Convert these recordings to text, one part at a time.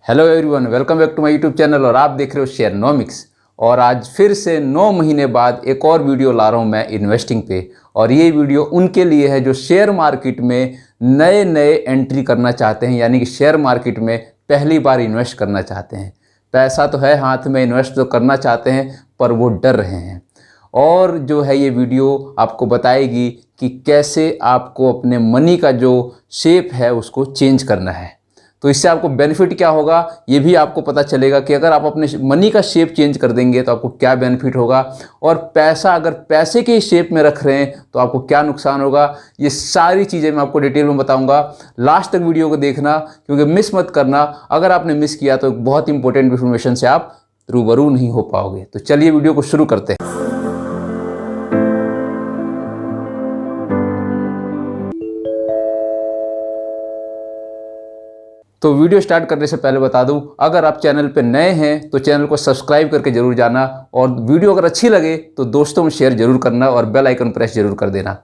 Hello everyone, welcome back to my YouTube channel और आप देख रहे हो शेयरनॉमिक्स। और आज फिर से 9 महीने बाद एक और वीडियो ला रहा हूँ मैं इन्वेस्टिंग पे। और ये वीडियो उनके लिए है जो शेयर मार्केट में नए एंट्री करना चाहते हैं, यानी कि शेयर मार्केट में पहली बार इन्वेस्ट करना चाहते हैं। पैसा तो है हाथ में, इन्वेस्ट तो करना चाहते हैं पर वो डर रहे हैं। और जो है ये वीडियो आपको बताएगी कि कैसे आपको अपने मनी का जो शेप है उसको चेंज करना है। तो इससे आपको बेनिफिट क्या होगा ये भी आपको पता चलेगा कि अगर आप अपने मनी का शेप चेंज कर देंगे तो आपको क्या बेनिफिट होगा, और पैसा अगर पैसे के शेप में रख रहे हैं तो आपको क्या नुकसान होगा। ये सारी चीज़ें मैं आपको डिटेल में बताऊंगा। लास्ट तक वीडियो को देखना, क्योंकि मिस मत करना। अगर आपने मिस किया तो बहुत इंपॉर्टेंट इन्फॉर्मेशन से आप रूबरू नहीं हो पाओगे। तो चलिए वीडियो को शुरू करते हैं। तो वीडियो स्टार्ट करने से पहले बता दूं, अगर आप चैनल पे नए हैं तो चैनल को सब्सक्राइब करके जरूर जाना, और वीडियो अगर अच्छी लगे तो दोस्तों में शेयर जरूर करना और बेल आइकन प्रेस जरूर कर देना।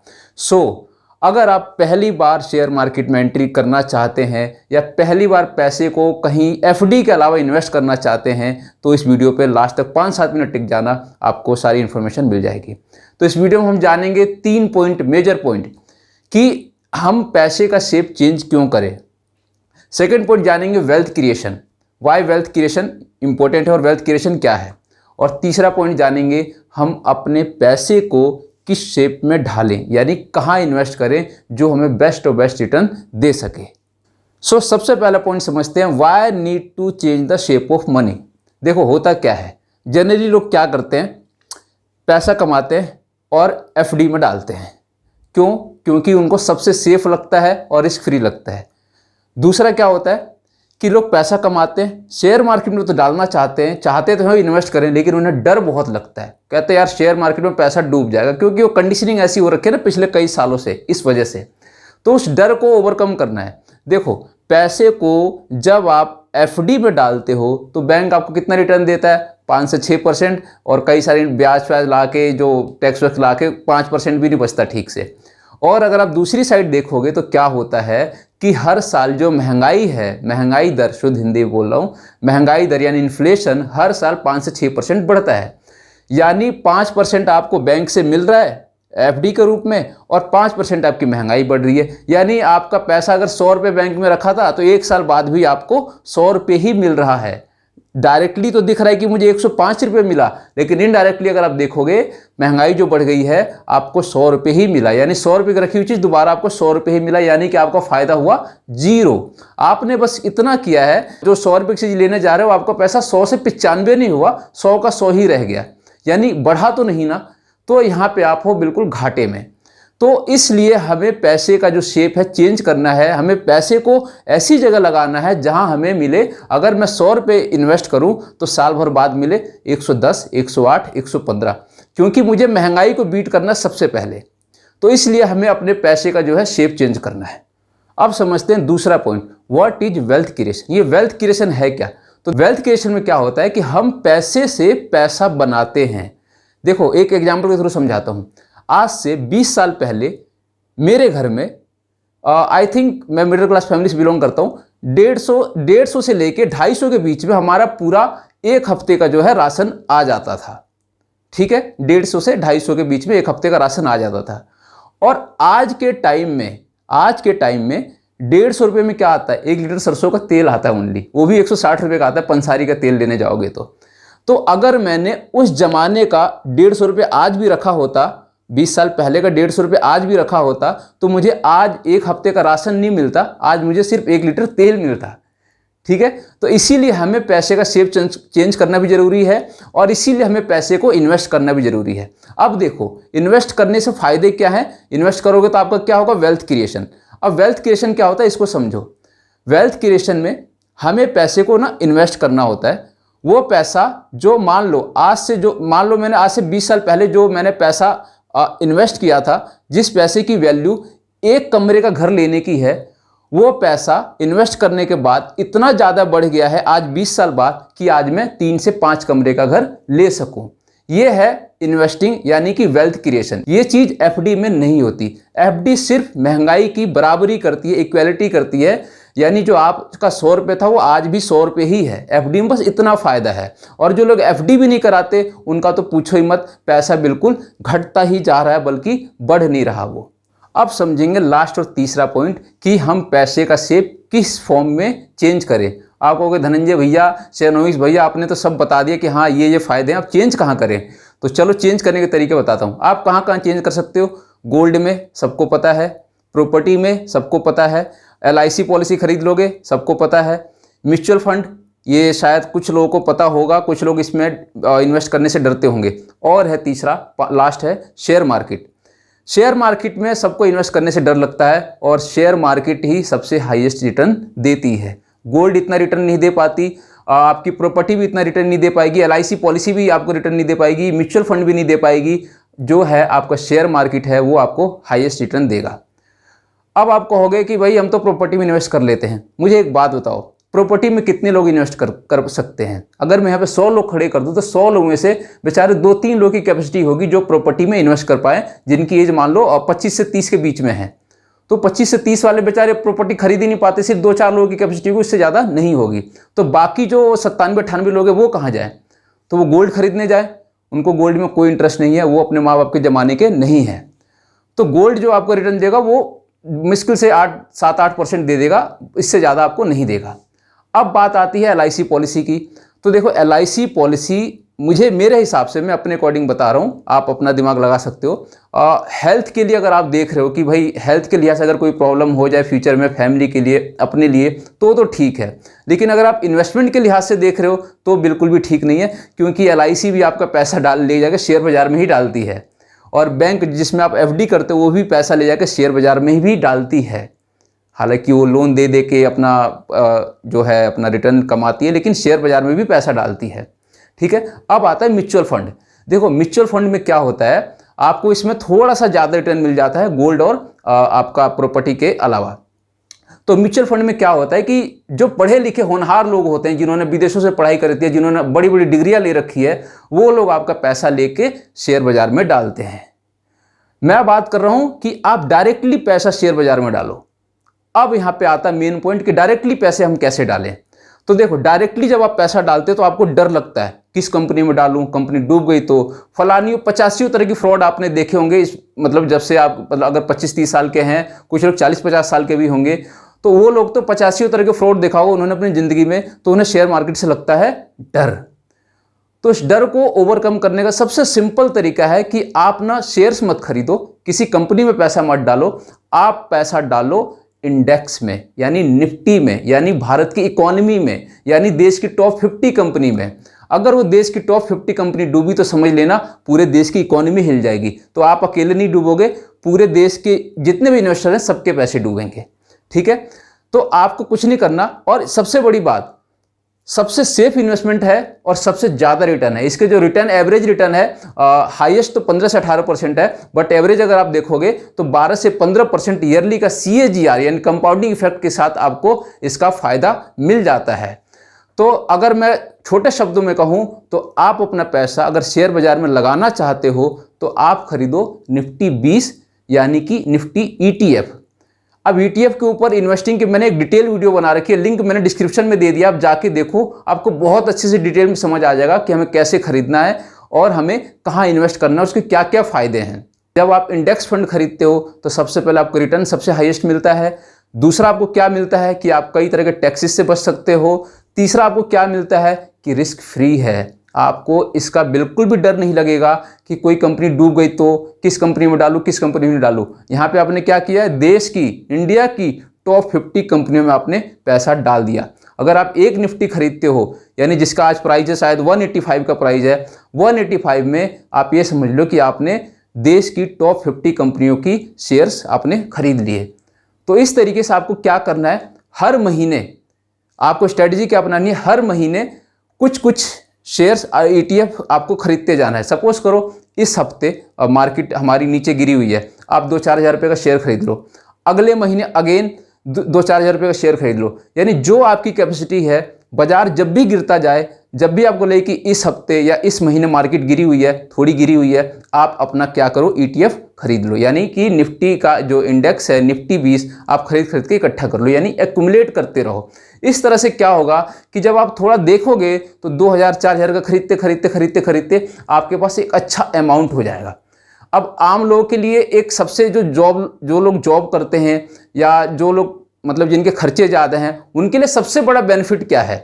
अगर आप पहली बार शेयर मार्केट में एंट्री करना चाहते हैं या पहली बार पैसे को कहीं एफडी के अलावा इन्वेस्ट करना चाहते हैं तो इस वीडियो पे लास्ट तक 5-7 मिनट टिक जाना, आपको सारी इन्फॉर्मेशन मिल जाएगी। तो इस वीडियो में हम जानेंगे 3 पॉइंट, मेजर पॉइंट, कि हम पैसे का शेप चेंज क्यों करें। सेकेंड पॉइंट जानेंगे wealth creation, why wealth creation important है और वेल्थ क्रिएशन क्या है। और तीसरा पॉइंट जानेंगे हम अपने पैसे को किस शेप में ढालें, यानी कहाँ इन्वेस्ट करें जो हमें बेस्ट और बेस्ट रिटर्न दे सके। सबसे पहला पॉइंट समझते हैं, why need to change the shape of money. देखो होता क्या है, जनरली लोग क्या करते हैं, पैसा कमाते हैं और एफडी में डालते हैं। क्यों? क्योंकि उनको सबसे सेफ लगता है और रिस्क फ्री लगता है। दूसरा क्या होता है कि लोग पैसा कमाते हैं, शेयर मार्केट में तो डालना चाहते तो हैं इन्वेस्ट करें, लेकिन उन्हें डर बहुत लगता है। कहते हैं यार शेयर मार्केट में पैसा डूब जाएगा, क्योंकि वो कंडीशनिंग ऐसी हो रखी है ना पिछले कई सालों से, इस वजह से। तो उस डर को ओवरकम करना है। देखो पैसे को जब आप एफडी में डालते हो तो बैंक आपको कितना रिटर्न देता है, 5 से 6%, और कई सारी ब्याज ला के जो टैक्स वैक्स ला के 5% भी नहीं बचता ठीक से। और अगर आप दूसरी साइड देखोगे तो क्या होता है कि हर साल जो महंगाई है, महंगाई दर, शुद्ध हिंदी बोल रहा हूँ, महंगाई दर यानी इन्फ्लेशन हर साल 5 से 6% बढ़ता है। यानी 5% आपको बैंक से मिल रहा है एफडी के रूप में, और 5% आपकी महंगाई बढ़ रही है। यानी आपका पैसा अगर 100 रुपये बैंक में रखा था तो 1 साल बाद भी आपको 100 रुपये ही मिल रहा है। डायरेक्टली तो दिख रहा है कि मुझे 105 रुपये मिला, लेकिन इनडायरेक्टली अगर आप देखोगे महंगाई जो बढ़ गई है आपको 100 रुपये ही मिला। यानी 100 रुपये की रखी हुई चीज़ दोबारा आपको 100 रुपये ही मिला, यानी कि आपका फायदा हुआ 0। आपने बस इतना किया है, जो 100 रुपये की चीज़ लेने जा रहे हो आपका पैसा 100 से 95 नहीं हुआ, 100 का 100 ही रह गया, यानी बढ़ा तो नहीं ना। तो यहाँ पे आप हो बिल्कुल घाटे में। तो इसलिए हमें पैसे का जो शेप है चेंज करना है। हमें पैसे को ऐसी जगह लगाना है जहां हमें मिले, अगर मैं 100 रुपये इन्वेस्ट करूं तो साल भर बाद मिले 110, 108, 115, क्योंकि मुझे महंगाई को बीट करना सबसे पहले। तो इसलिए हमें अपने पैसे का जो है शेप चेंज करना है। अब समझते हैं दूसरा point, what is wealth creation. ये वेल्थ क्रिएशन है क्या? तो वेल्थ क्रिएशन में क्या होता है कि हम पैसे से पैसा बनाते हैं। देखो एक एग्जाम्पल के थ्रू समझाता हूं। आज से 20 साल पहले मेरे घर में आई थिंक मैं मिडिल क्लास फैमिली से बिलोंग करता हूँ, 150 से लेके 250 के बीच में हमारा पूरा एक हफ्ते का जो है राशन आ जाता था। ठीक है, 150 से 250 के बीच में एक हफ्ते का राशन आ जाता था। और आज के टाइम में 150 रुपये में क्या आता है, 1 लीटर सरसों का तेल आता है ओनली, वो भी 160 रुपये का आता है पंसारी का तेल लेने जाओगे तो अगर मैंने उस जमाने का 150 रुपये आज भी रखा होता, 20 साल पहले का 150 रुपये आज भी रखा होता, तो मुझे आज एक हफ्ते का राशन नहीं मिलता, आज मुझे सिर्फ 1 लीटर तेल मिलता। ठीक है, तो इसीलिए हमें पैसे का शेप चेंज करना भी जरूरी है, और इसीलिए हमें पैसे को इन्वेस्ट करना भी जरूरी है। अब देखो इन्वेस्ट करने से फायदे क्या हैं, इन्वेस्ट करोगे तो आपका क्या होगा, वेल्थ क्रिएशन। अब वेल्थ क्रिएशन क्या होता है इसको समझो। वेल्थ क्रिएशन में हमें पैसे को ना इन्वेस्ट करना होता है। वो पैसा जो मान लो मैंने आज से 20 साल पहले जो मैंने पैसा इन्वेस्ट किया था, जिस पैसे की वैल्यू 1 कमरे का घर लेने की है, वो पैसा इन्वेस्ट करने के बाद इतना ज़्यादा बढ़ गया है आज 20 साल बाद कि आज मैं 3 से 5 कमरे का घर ले सकूं। ये है इन्वेस्टिंग, यानी कि वेल्थ क्रिएशन। ये चीज़ एफडी में नहीं होती। एफडी सिर्फ महंगाई की बराबरी करती है, इक्वालिटी करती है। यानी जो आपका 100 रुपये था वो आज भी 100 रुपये ही है। एफडी में बस इतना फ़ायदा है। और जो लोग एफडी भी नहीं कराते उनका तो पूछो ही मत, पैसा बिल्कुल घटता ही जा रहा है, बल्कि बढ़ नहीं रहा वो। अब समझेंगे लास्ट और तीसरा पॉइंट कि हम पैसे का शेप किस फॉर्म में चेंज करें। आप कहोगे धनंजय भैया, शेरनोविस भैया, आपने तो सब बता दिया कि हाँ ये फ़ायदे हैं, आप चेंज कहाँ करें। तो चलो चेंज करने के तरीके बताता हूँ। आप कहाँ कहाँ चेंज कर सकते हो। गोल्ड में सबको पता है, प्रॉपर्टी में सबको पता है, LIC पॉलिसी खरीद लोगे सबको पता है, म्यूचुअल फंड ये शायद कुछ लोगों को पता होगा, कुछ लोग इसमें इन्वेस्ट करने से डरते होंगे। और है तीसरा, लास्ट है शेयर मार्केट। शेयर मार्केट में सबको इन्वेस्ट करने से डर लगता है और शेयर मार्केट ही सबसे हाईएस्ट रिटर्न देती है। गोल्ड इतना रिटर्न नहीं दे पाती, आपकी प्रॉपर्टी भी इतना रिटर्न नहीं दे पाएगी, LIC पॉलिसी भी आपको रिटर्न नहीं दे पाएगी, म्यूचुअल फंड भी नहीं दे पाएगी। जो है आपका शेयर मार्केट है वो आपको हाईएस्ट रिटर्न देगा। अब आप कहोगे कि भाई हम तो प्रॉपर्टी में इन्वेस्ट कर लेते हैं। मुझे एक बात बताओ, प्रॉपर्टी में कितने लोग इन्वेस्ट कर सकते हैं। अगर मैं यहाँ पे 100 लोग खड़े कर दूँ तो 100 लोगों में से बेचारे 2-3 लोग की कैपेसिटी होगी जो प्रॉपर्टी में इन्वेस्ट कर पाए, जिनकी एज मान लो 25 से 30 के बीच में है। तो 25 से 30 वाले बेचारे प्रॉपर्टी खरीद ही नहीं पाते, सिर्फ 2-4 लोगों की कैपेसिटी होगी, उससे ज़्यादा नहीं होगी। तो बाकी जो 97-98 लोग हैं वो कहाँ जाए। तो वो गोल्ड खरीदने जाए, उनको गोल्ड में कोई इंटरेस्ट नहीं है, वो अपने माँ बाप के ज़माने के नहीं है। तो गोल्ड जो आपको रिटर्न देगा वो मुश्किल से 7-8% दे देगा, इससे ज़्यादा आपको नहीं देगा। अब बात आती है LIC पॉलिसी की। तो देखो LIC पॉलिसी मुझे, मेरे हिसाब से, मैं अपने अकॉर्डिंग बता रहा हूँ, आप अपना दिमाग लगा सकते हो। हेल्थ के लिए अगर आप देख रहे हो कि भाई हेल्थ के लिहाज से अगर कोई प्रॉब्लम हो जाए फ्यूचर में, फैमिली के लिए, अपने लिए, तो ठीक है। लेकिन अगर आप इन्वेस्टमेंट के लिहाज से देख रहे हो तो बिल्कुल भी ठीक नहीं है, क्योंकि LIC भी आपका पैसा ले जाकर शेयर बाजार में ही डालती है। और बैंक जिसमें आप FD करते हो वो भी पैसा ले जाकर शेयर बाजार में ही डालती है। हालांकि वो लोन दे के अपना जो है अपना रिटर्न कमाती है, लेकिन शेयर बाजार में भी पैसा डालती है। ठीक है। अब आता है म्यूचुअल फंड। देखो म्यूचुअल फंड में क्या होता है, आपको इसमें थोड़ा सा ज़्यादा रिटर्न मिल जाता है गोल्ड और आपका प्रॉपर्टी के अलावा। तो म्यूचुअल फंड में क्या होता है कि जो पढ़े लिखे होनहार लोग होते हैं, जिन्होंने विदेशों से पढ़ाई करी थी, जिन्होंने बड़ी बड़ी डिग्रियां ले रखी है, वो लोग आपका पैसा लेके शेयर बाजार में डालते हैं। मैं बात कर रहा हूं कि आप डायरेक्टली पैसा शेयर बाजार में डालो। अब यहां पे आता है मेन पॉइंट कि डायरेक्टली पैसे हम कैसे डालें। तो देखो डायरेक्टली जब आप पैसा डालते हो तो आपको डर लगता है, किस कंपनी में डालूं, कंपनी डूब गई तो, फलानी 85 तरह की फ्रॉड आपने देखे होंगे। इस मतलब जब से आप अगर 25-30 साल के हैं, कुछ लोग 40-50 साल के भी होंगे, तो वो लोग तो 85 तरह के फ्रॉड देखा हो उन्होंने अपनी ज़िंदगी में, तो उन्हें शेयर मार्केट से लगता है डर। तो इस डर को ओवरकम करने का सबसे सिंपल तरीका है कि आप ना शेयर्स मत खरीदो, किसी कंपनी में पैसा मत डालो, आप पैसा डालो इंडेक्स में, यानी निफ्टी में, यानी भारत की इकोनॉमी में, यानी देश की टॉप 50 कंपनी में। अगर वो देश की टॉप 50 कंपनी डूबी तो समझ लेना पूरे देश की इकोनॉमी हिल जाएगी। तो आप अकेले नहीं डूबोगे, पूरे देश के जितने भी इन्वेस्टर हैं सबके पैसे डूबेंगे। ठीक है। तो आपको कुछ नहीं करना। और सबसे बड़ी बात, सबसे सेफ इन्वेस्टमेंट है और सबसे ज़्यादा रिटर्न है। इसके जो रिटर्न, एवरेज रिटर्न है, हाईएस्ट तो 15 से 18% है, बट एवरेज अगर आप देखोगे तो 12 से 15% ईयरली का CAGR यानी कंपाउंडिंग इफेक्ट के साथ आपको इसका फायदा मिल जाता है। तो अगर मैं छोटे शब्दों में कहूं तो आप अपना पैसा अगर शेयर बाजार में लगाना चाहते हो तो आप खरीदो निफ्टी 20 यानी कि निफ्टी ETF। अब ETF के ऊपर इन्वेस्टिंग की मैंने एक डिटेल वीडियो बना रखी है, लिंक मैंने डिस्क्रिप्शन में दे दिया, आप जाके देखो, आपको बहुत अच्छे से डिटेल में समझ आ जाएगा कि हमें कैसे खरीदना है और हमें कहाँ इन्वेस्ट करना है, उसके क्या क्या फ़ायदे हैं। जब आप इंडेक्स फंड खरीदते हो तो सबसे पहले आपको रिटर्न सबसे हाईएस्ट मिलता है। दूसरा आपको क्या मिलता है कि आप कई तरह के टैक्सेस से बच सकते हो। तीसरा आपको क्या मिलता है कि रिस्क फ्री है, आपको इसका बिल्कुल भी डर नहीं लगेगा कि कोई कंपनी डूब गई तो किस कंपनी में डालूं, किस कंपनी में डालूं। यहाँ पे आपने क्या किया है, देश की, इंडिया की टॉप 50 कंपनियों में आपने पैसा डाल दिया। अगर आप एक निफ्टी खरीदते हो, यानी जिसका आज प्राइस है शायद 185 का प्राइस है, 185 में आप ये समझ लो कि आपने देश की टॉप 50 कंपनियों की शेयर्स आपने खरीद लिए। तो इस तरीके से आपको क्या करना है, हर महीने आपको स्ट्रेटजी क्या अपनानी है, हर महीने कुछ कुछ शेयर्स ETF आपको खरीदते जाना है। सपोज करो इस हफ्ते मार्केट हमारी नीचे गिरी हुई है, आप 2-4 हज़ार रुपये का शेयर खरीद लो, अगले महीने अगेन 2-4 हज़ार रुपये का शेयर खरीद लो, यानी जो आपकी कैपेसिटी है बाजार जब भी गिरता जाए, जब भी आपको लगे कि इस हफ्ते या इस महीने मार्केट गिरी हुई है, थोड़ी गिरी हुई है, आप अपना क्या करो, ETF खरीद लो। यानी कि निफ्टी का जो इंडेक्स है निफ्टी 20 आप खरीद के इकट्ठा कर लो, यानी एक्युमुलेट करते रहो। इस तरह से क्या होगा कि जब आप थोड़ा देखोगे तो 2000-4000 का खरीदते आपके पास एक अच्छा अमाउंट हो जाएगा। अब आम लोगों के लिए एक सबसे जो लोग जॉब करते हैं या जो लोग मतलब जिनके खर्चे ज़्यादा हैं, उनके लिए सबसे बड़ा बेनिफिट क्या है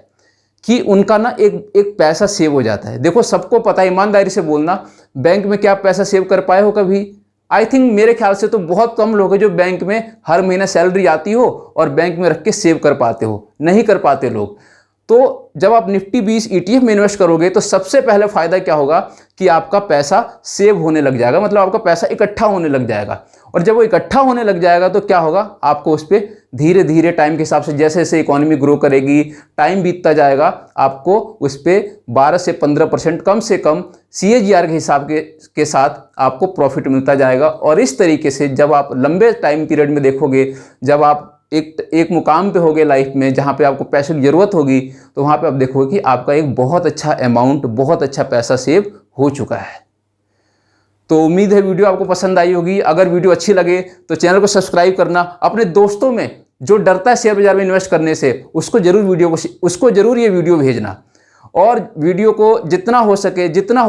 कि उनका ना एक पैसा सेव हो जाता है। देखो सबको पता है, ईमानदारी से बोलना, बैंक में क्या पैसा सेव कर पाए हो कभी? आई थिंक मेरे ख्याल से तो बहुत कम लोग हैं जो बैंक में हर महीना सैलरी आती हो और बैंक में रख के सेव कर पाते हो, नहीं कर पाते लोग। तो जब आप निफ्टी 20 ETF में इन्वेस्ट करोगे तो सबसे पहले फायदा क्या होगा कि आपका पैसा सेव होने लग जाएगा, मतलब आपका पैसा इकट्ठा होने लग जाएगा। और जब वो इकट्ठा होने लग जाएगा तो क्या होगा, आपको उस पर धीरे धीरे टाइम के हिसाब से जैसे जैसे इकोनॉमी ग्रो करेगी, टाइम बीतता जाएगा, आपको उस पर 12 से 15% कम से कम CAGR के हिसाब के साथ आपको प्रॉफिट मिलता जाएगा। और इस तरीके से जब आप लंबे टाइम पीरियड में देखोगे, जब आप एक मुकाम पे होगे लाइफ में जहाँ पे आपको पैसे की ज़रूरत होगी, तो वहाँ पे आप देखोगे कि आपका एक बहुत अच्छा अमाउंट, बहुत अच्छा पैसा सेव हो चुका है। तो उम्मीद है वीडियो आपको पसंद आई होगी। अगर वीडियो अच्छी लगे तो चैनल को सब्सक्राइब करना, अपने दोस्तों में जो डरता है शेयर बाजार में इन्वेस्ट करने से उसको जरूर ये वीडियो भेजना, और वीडियो को जितना हो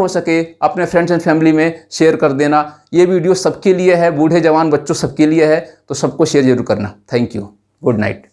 सके अपने फ्रेंड्स एंड फैमिली में शेयर कर देना। ये वीडियो सबके लिए है, बूढ़े जवान बच्चों सबके लिए है, तो सबको शेयर जरूर करना। Thank you, good night.